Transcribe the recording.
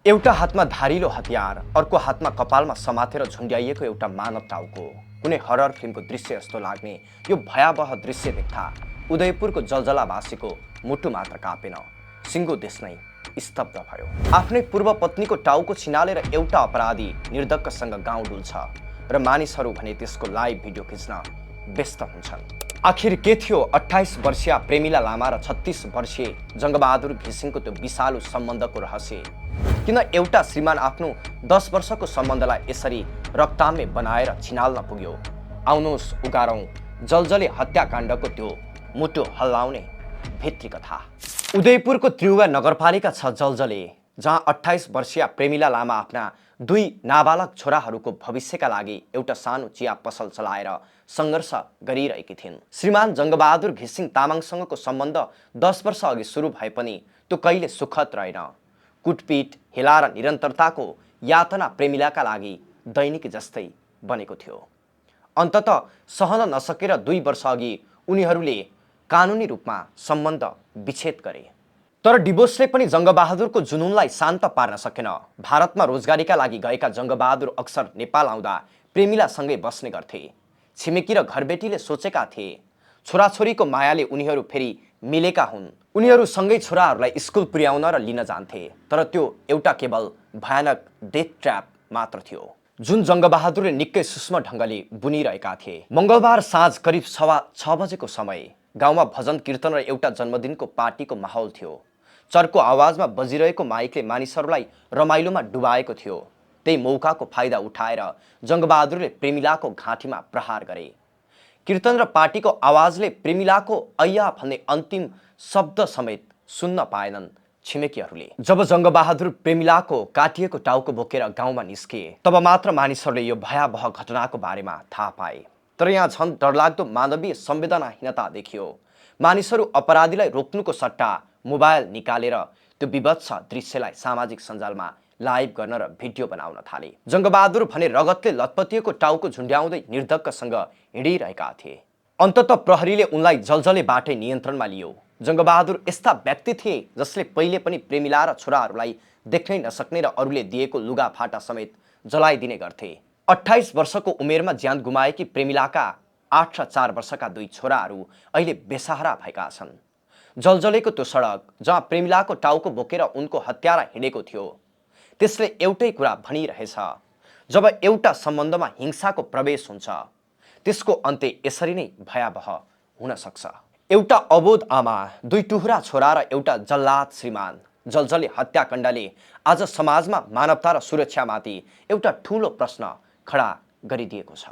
एउटा हातमा धारिलो हतियार, अर्को हातमा कपालमा समातेर झुन्ड्याइएको एउटा मानव टाउको। कुनै हरर फिल्मको दृश्य जस्तो लाग्ने यो भयावह दृश्य देख्दा उदयपुरको जलजलावासीको मुटु मात्र कापेन, सिङ्गो देश नै स्तब्ध भयो। आफ्नै पूर्व पत्नीको टाउको छिनालेर एउटा अपराधी निर्धक्कसँग गाउँ डुल्छ र मानिसहरू भने त्यसको लाइभ भिडियो खिच्न व्यस्त हुन्छन्। आखिर के थियो 28 वर्षीय प्रेमिला लामा र 36 वर्षीय जङ्गबहादुर घिसिङको त्यो विषालु सम्बन्धको रहस्य? किन एउटा श्रीमान आफ्नो 10 वर्षको सम्बन्धलाई यसरी रक्ताम्य बनाएर छिनाल्न पुग्यो? आउनुहोस् उगारौँ जलजले हत्याकाण्डको त्यो मुटु हल्लाउने भित्री कथा। उदयपुरको त्रियुगा नगरपालिका छ जलजले, जहाँ 28 वर्षीय प्रेमिला लामा आफ्ना 2 नाबालक छोराहरूको भविष्यका लागि एउटा सानो चिया पसल चलाएर सङ्घर्ष गरिरहेकी थिइन्। श्रीमान जङ्गबहादुर घिसिङ तामाङसँगको सम्बन्ध 10 वर्ष अघि सुरु भए पनि त्यो कहिले सुखद रहेन। कुटपिट, हेला र निरन्तरताको यातना प्रेमिलाका लागि दैनिक जस्तै बनेको थियो। अन्ततः सहन नसकेर 2 वर्ष अघि उनीहरूले कानुनी रूपमा सम्बन्ध विच्छेद गरे। तर डिभोर्सले पनि जङ्गबहादुरको जुनुनलाई शान्त पार्न सकेन। भारतमा रोजगारीका लागि गएका जङ्गबहादुर अक्सर नेपाल आउँदा प्रेमिलासँगै बस्ने गर्थे। छिमेकी र घरबेटीले सोचेका थिए छोराछोरीको मायाले उनीहरू फेरि मिलेका हुन्। उनीहरू सँगै छोराहरूलाई स्कुल पुर्याउन र लिन जान्थे। तर त्यो एउटा केवल भयानक डेथ ट्र्याप मात्र थियो, जुन जङ्गबहादुरले निकै सूक्ष्म ढङ्गले बुनिरहेका थिए। मङ्गलबार साँझ करिब 6 बजेको समय गाउँमा भजन कीर्तन र एउटा जन्मदिनको पार्टीको माहौल थियो। चर्को आवाजमा बजिरहेको माइकले मानिसहरूलाई रमाइलोमा डुबाएको थियो। त्यही मौकाको फाइदा उठाएर जङ्गबहादुरले प्रेमिलाको घाँटीमा प्रहार गरे। कीर्तन र पार्टीको आवाजले प्रेमिलाको ऐया भन्ने अन्तिम शब्द समेत सुन्न पाएनन् छिमेकीहरूले। जब जङ्गबहादुर प्रेमिलाको काटिएको टाउको बोकेर गाउँमा निस्किए, तब मात्र मानिसहरूले यो भयावह घटनाको बारेमा थाहा पाए। तर यहाँ झन् डरलाग्दो मानवीय संवेदनाहीनता देखियो। मानिसहरू अपराधीलाई रोक्नुको सट्टा मोबाइल निकालेर त्यो विभत्स दृश्यलाई सामाजिक सञ्जालमा लाइभ गर्न र भिडियो बनाउन थाले। जङ्गबहादुर भने रगतले लतपतिएको टाउको झुन्ड्याउँदै निर्धक्कसँग हिँडिरहेका थिए। अन्ततः प्रहरीले उनलाई जलजलेबाटै नियन्त्रणमा लियो। जङ्गबहादुर यस्ता व्यक्ति थिए जसले पहिले पनि प्रेमिला र छोराहरूलाई देख्नै नसक्ने र अरूले दिएको लुगाफाटा समेत जलाइदिने गर्थे। 28 वर्षको उमेरमा ज्यान गुमाएकी प्रेमिलाका 8 र 4 वर्षका 2 छोराहरू अहिले बेसहारा भएका छन्। जलजलेको त्यो सडक जहाँ प्रेमिलाको टाउको बोकेर उनको हत्यारा हिँडेको थियो, त्यसले एउटै कुरा भनिरहेछ, जब एउटा सम्बन्धमा हिंसाको प्रवेश हुन्छ त्यसको अन्त्य यसरी नै भयावह हुन सक्छ। एउटा अबोध आमा, 2 टुहुरा छोरा र एउटा जल्लाद श्रीमान। जलजले हत्याकाण्डले आज समाजमा मानवता र सुरक्षामाथि एउटा ठूलो प्रश्न खडा गरिदिएको छ।